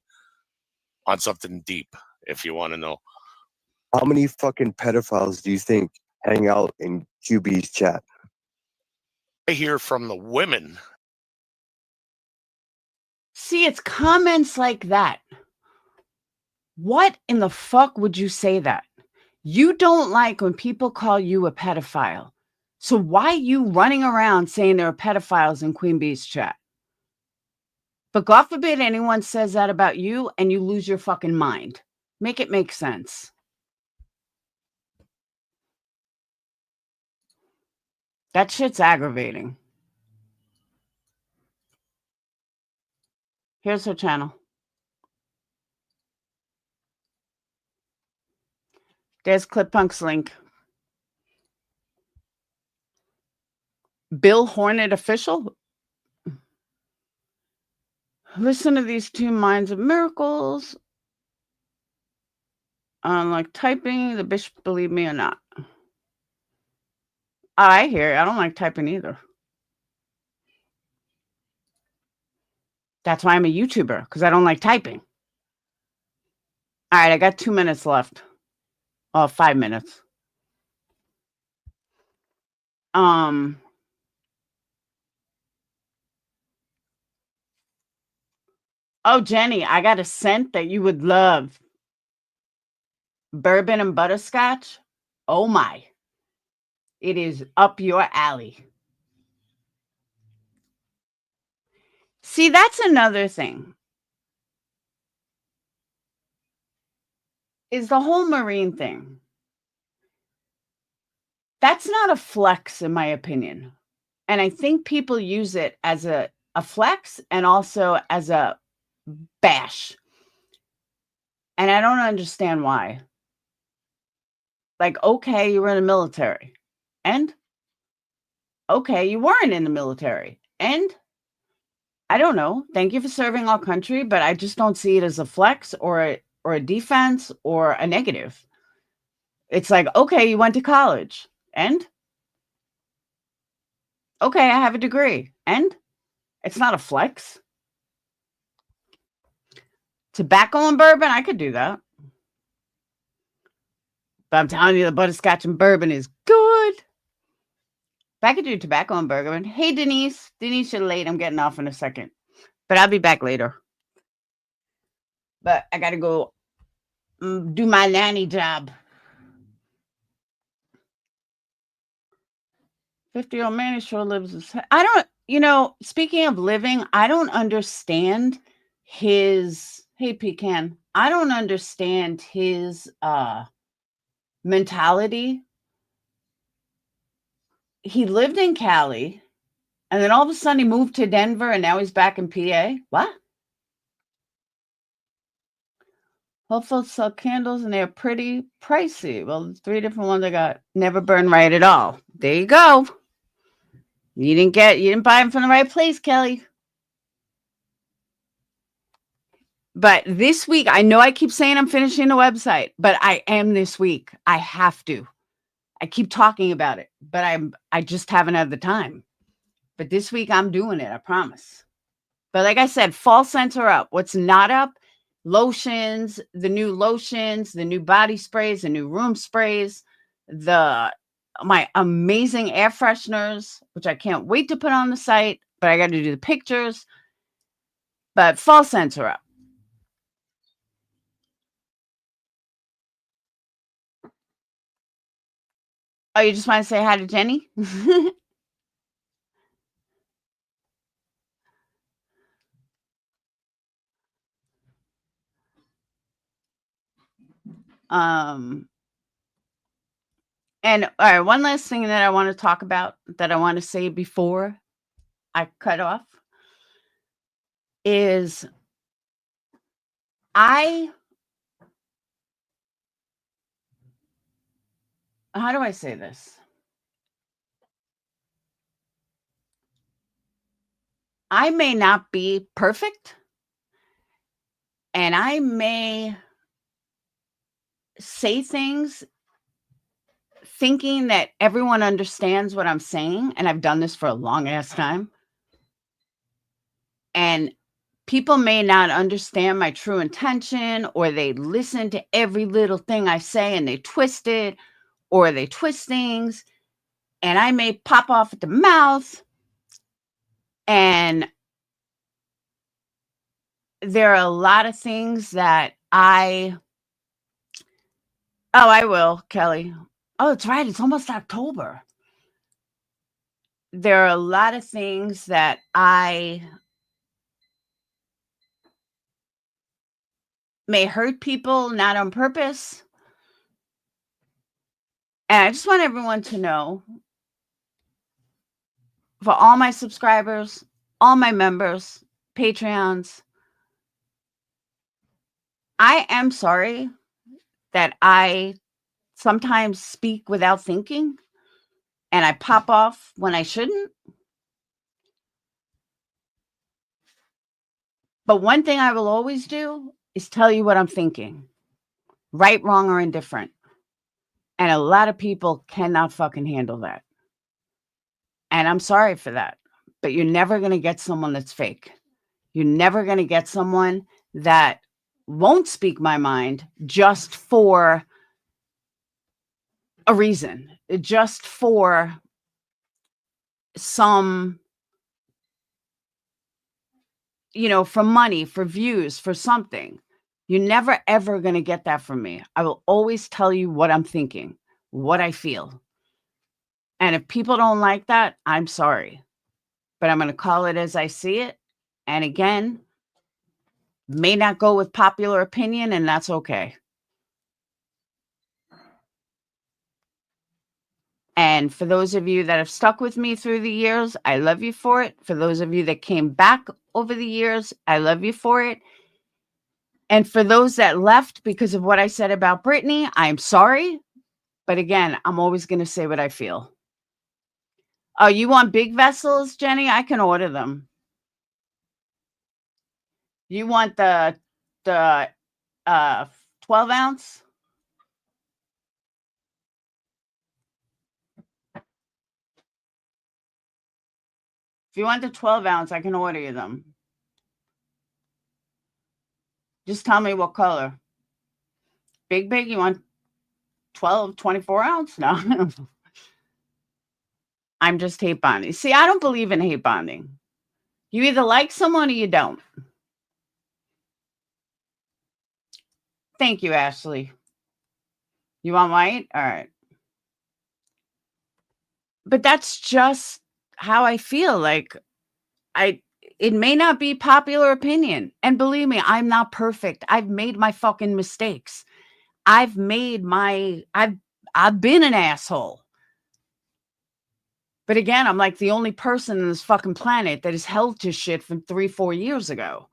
on something deep. If you want to know, how many fucking pedophiles do you think hang out in QB's chat? I hear from the women. See, it's comments like that. What in the fuck would you say that? You don't like when people call you a pedophile. So why are you running around saying there are pedophiles in Queen Bee's chat? But God forbid anyone says that about you and you lose your fucking mind. Make it make sense. That shit's aggravating. Here's her channel. There's ClipPunk's link. Bill Hornet official. Listen to these two minds of miracles. Like typing, the bishop believe me or not. I hear it. I don't like typing either. That's why I'm a YouTuber, because I don't like typing. All right, I got 2 minutes left. 5 minutes. Oh, Jenny, I got a scent that you would love. Bourbon and butterscotch. Oh my. It is up your alley. See, that's another thing. Is the whole Marine thing. That's not a flex, in my opinion. And I think people use it as a flex and also as a bash. And I don't understand why. Like, okay, you were in the military. And? Okay, you weren't in the military. And? I don't know. Thank you for serving our country, but I just don't see it as a flex or a defense or a negative. It's like, okay, you went to college. And? Okay, I have a degree. And? It's not a flex. Tobacco and bourbon, I could do that. But I'm telling you, the butterscotch and bourbon is good. But I could do tobacco and bourbon. Hey, Denise. Denise, you're late. I'm getting off in a second. But I'll be back later. But I got to go do my nanny job. 50-year-old man sure lives his... I don't... speaking of living, I don't understand his, hey, Pecan, I don't understand his mentality. He lived in Cali, and then all of a sudden he moved to Denver, and now he's back in PA. What? Hopeful sell candles, and they're pretty pricey. Well, 3 different ones I got. Never burn right at all. There you go. You didn't buy them from the right place, Kelly. But this week, I know I keep saying I'm finishing the website, but I am this week. I have to. I keep talking about it, but I just haven't had the time. But this week I'm doing it, I promise. But like I said, fall scents are up. What's not up? Lotions, the new body sprays, the new room sprays, my amazing air fresheners, which I can't wait to put on the site, but I got to do the pictures. But fall scents are up. Oh, you just want to say hi to Jenny? And all right, one last thing that I want to talk about, that I want to say before I cut off, is how do I say this? I may not be perfect, and I may say things thinking that everyone understands what I'm saying, and I've done this for a long ass time. And people may not understand my true intention, or they listen to every little thing I say and they twist it, or they twist things, and I may pop off at the mouth. And there are a lot of things that I will, Kelly. Oh, that's right. It's almost October. There are a lot of things that I may hurt people, not on purpose. And I just want everyone to know, for all my subscribers, all my members, Patreons, I am sorry that I sometimes speak without thinking and I pop off when I shouldn't. But one thing I will always do is tell you what I'm thinking, right, wrong, or indifferent. And a lot of people cannot fucking handle that. And I'm sorry for that. But you're never going to get someone that's fake. You're never going to get someone that won't speak my mind just for a reason, just for some, for money, for views, for something. You're never, ever going to get that from me. I will always tell you what I'm thinking, what I feel. And if people don't like that, I'm sorry. But I'm going to call it as I see it. And again, may not go with popular opinion, and that's okay. And for those of you that have stuck with me through the years, I love you for it. For those of you that came back over the years, I love you for it. And for those that left because of what I said about Brittany, I'm sorry. But again, I'm always going to say what I feel. Oh, you want big vessels, Jenny? I can order them. You want the 12 ounce? If you want the 12 ounce, I can order you them. Just tell me what color. Big, you want 12, 24 ounce? No. I'm just hate bonding. See, I don't believe in hate bonding. You either like someone or you don't. Thank you, Ashley. You want white? All right. But that's just how I feel. Like, It may not be popular opinion. And believe me, I'm not perfect. I've made my fucking mistakes. I've been an asshole. But again, I'm like the only person on this fucking planet that is held to shit from 3-4 years ago.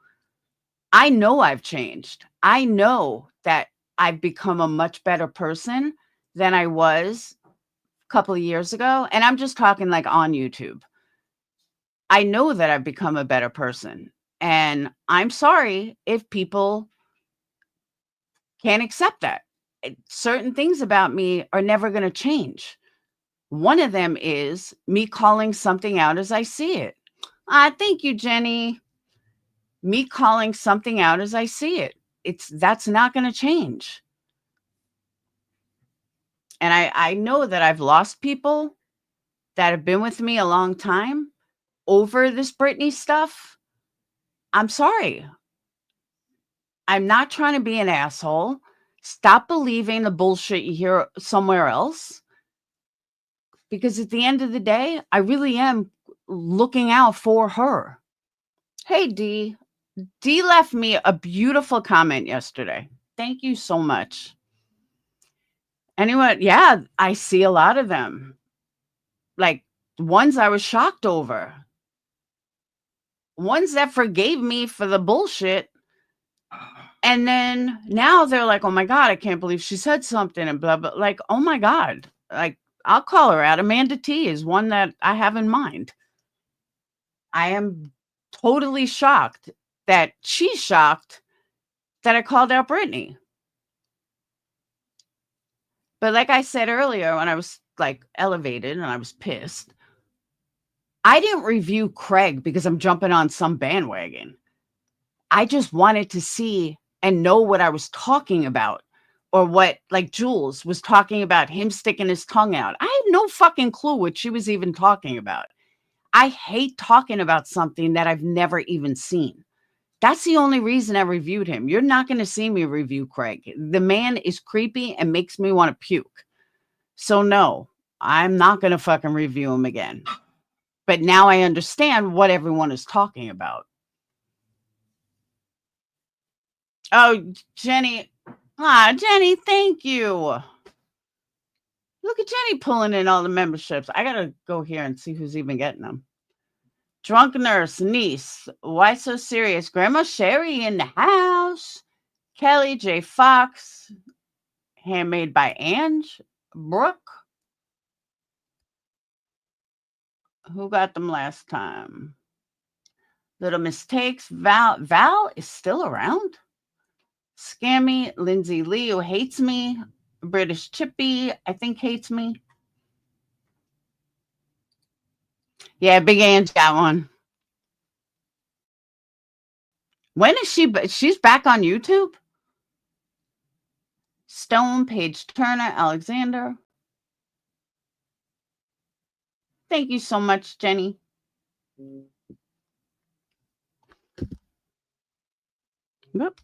I know I've changed. I know that I've become a much better person than I was a couple of years ago. And I'm just talking like on YouTube. I know that I've become a better person. And I'm sorry if people can't accept that. Certain things about me are never going to change. One of them is me calling something out as I see it. Thank you, Jenny. Me calling something out as I see it. That's not going to change. And I know that I've lost people that have been with me a long time over this Britney stuff. I'm sorry. I'm not trying to be an asshole. Stop believing the bullshit you hear somewhere else. Because at the end of the day, I really am looking out for her. Hey, D. D left me a beautiful comment yesterday. Thank you so much. Anyone? Yeah, I see a lot of them. Like ones I was shocked over. Ones that forgave me for the bullshit. And then now they're like, oh my God, I can't believe she said something and blah, blah. Like, oh my God. Like, I'll call her out. Amanda T is one that I have in mind. I am totally shocked that she's shocked that I called out Britney. But like I said earlier, when I was like elevated and I was pissed, I didn't review Craig because I'm jumping on some bandwagon. I just wanted to see and know what I was talking about, or what, like Jules was talking about him sticking his tongue out. I had no fucking clue what she was even talking about. I hate talking about something that I've never even seen. That's the only reason I reviewed him. You're not going to see me review Craig. The man is creepy and makes me want to puke. So no, I'm not going to fucking review him again. But now I understand what everyone is talking about. Oh, Jenny. Jenny, thank you. Look at Jenny pulling in all the memberships. I got to go here and see who's even getting them. Drunk Nurse, Niece, Why So Serious? Grandma Sherry in the house. Kelly J. Fox, Handmade by Ange. Brooke. Who got them last time? Little Mistakes. Val is still around. Scammy. Lindsay Lee, who hates me. British Chippy, I think hates me. Yeah, Big Ange got one. When is she? She's back on YouTube? Stone, Paige Turner, Alexander. Thank you so much, Jenny. Yep.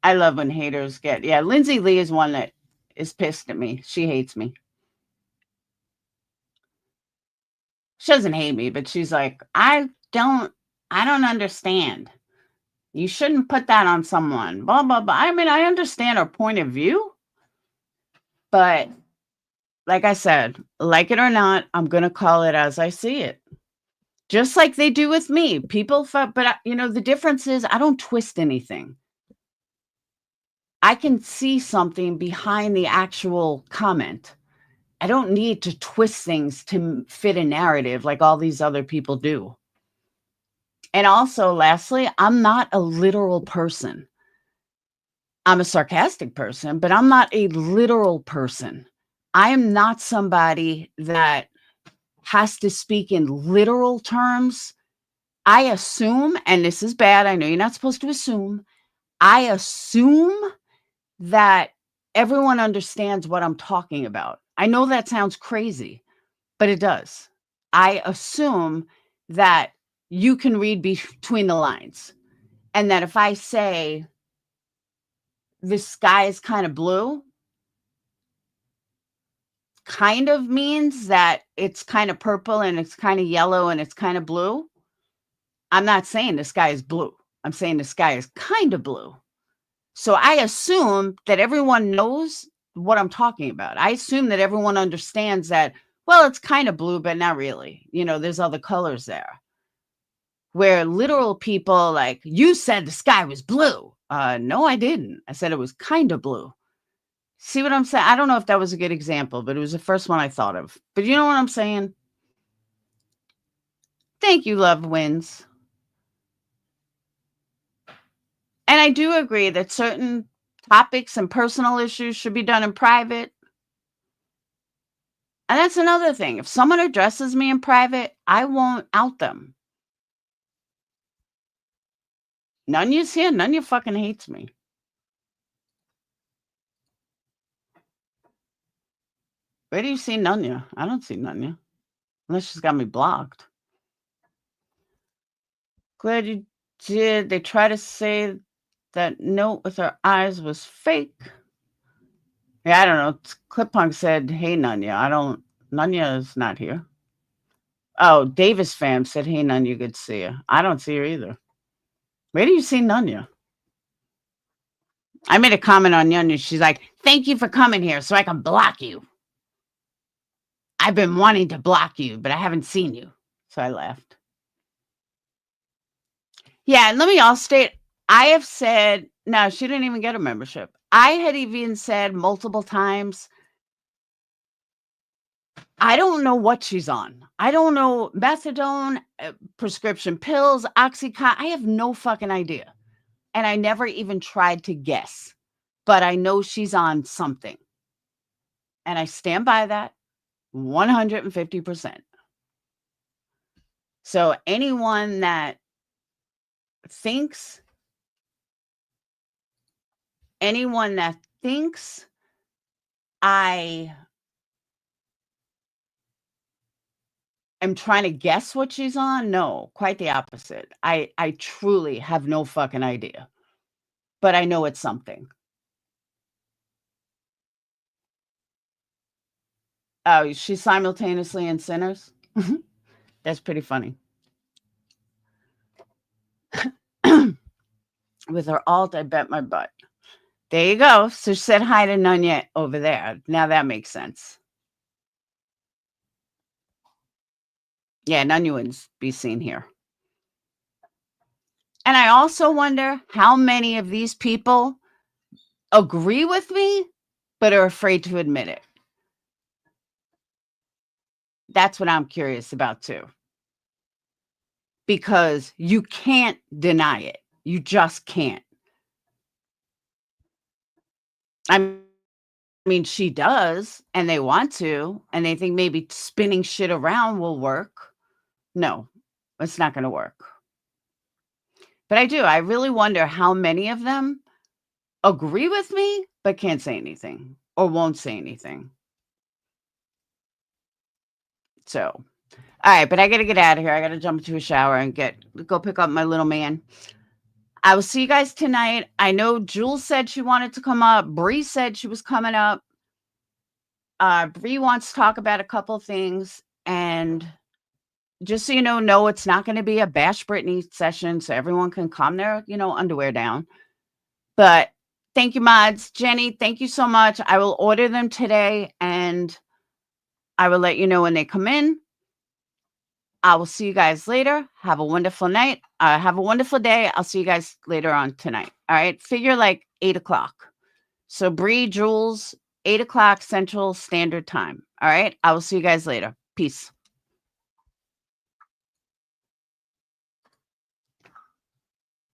I love when haters get, yeah, Lindsay Lee is one that is pissed at me. She hates me. She doesn't hate me, but she's like, I don't understand. You shouldn't put that on someone. Blah, blah, blah. I mean, I understand her point of view, but like I said, like it or not, I'm going to call it as I see it. Just like they do with me. People, but you know, the difference is I don't twist anything. I can see something behind the actual comment. I don't need to twist things to fit a narrative like all these other people do. And also, lastly, I'm not a literal person. I'm a sarcastic person, but I'm not a literal person. I am not somebody that has to speak in literal terms. I assume, and this is bad, I know you're not supposed to assume, I assume that everyone understands what I'm talking about. I know that sounds crazy, but it does. I assume that you can read between the lines, and that if I say the sky is kind of blue kind of means that it's kind of purple and it's kind of yellow and it's kind of blue. I'm not saying the sky is blue. I'm saying the sky is kind of blue. So I assume that everyone knows what I'm talking about. I assume that everyone understands that, well, it's kind of blue, but not really. You know, there's other colors there. Where literal people like, you said the sky was blue. No, I didn't. I said it was kind of blue. See what I'm saying? I don't know if that was a good example, but it was the first one I thought of. But you know what I'm saying? Thank you, Love Wins. And I do agree that certain topics and personal issues should be done in private. And that's another thing. If someone addresses me in private, I won't out them. Nunya's here. Nunya fucking hates me. Where do you see Nunya? I don't see Nunya. Unless she's got me blocked. Glad you did. They try to say that note with her eyes was fake. Yeah, I don't know. Clippunk said, hey, Nunya. Nunya is not here. Oh, Davis fam said, hey, Nunya, good to see you. I don't see her either. Where do you see Nunya? I made a comment on Nunya. She's like, thank you for coming here so I can block you. I've been wanting to block you, but I haven't seen you. So I left. Yeah, and let me all state, I have said, no, she didn't even get a membership. I had even said multiple times, I don't know what she's on. I don't know, methadone, prescription pills, Oxycontin. I have no fucking idea. And I never even tried to guess. But I know she's on something. And I stand by that 150%. So anyone that thinks I am trying to guess what she's on, no, quite the opposite. I truly have no fucking idea. But I know it's something. Oh, she's simultaneously in Sinners? That's pretty funny. With her alt, I bet my butt. There you go. So she said hi to Nunya over there. Now that makes sense. Yeah, Nunya wouldn't be seen here. And I also wonder how many of these people agree with me, but are afraid to admit it. That's what I'm curious about too. Because you can't deny it. You just can't. I mean, she does, and they want to, and they think maybe spinning shit around will work. No, it's not going to work. But I do. I really wonder how many of them agree with me, but can't say anything or won't say anything. So, all right, but I got to get out of here. I got to jump into a shower and go pick up my little man. I will see you guys tonight. I know Jules said she wanted to come up. Bree said she was coming up. Bree wants to talk about a couple things. And just so you know, no, it's not going to be a Bash Britney session, so everyone can calm their, underwear down. But thank you, mods. Jenny, thank you so much. I will order them today, and I will let you know when they come in. I will see you guys later. Have a wonderful night. Have a wonderful day. I'll see you guys later on tonight. All right. Figure like 8 o'clock. So Bree, Jules, 8 o'clock Central Standard Time. All right. I will see you guys later. Peace.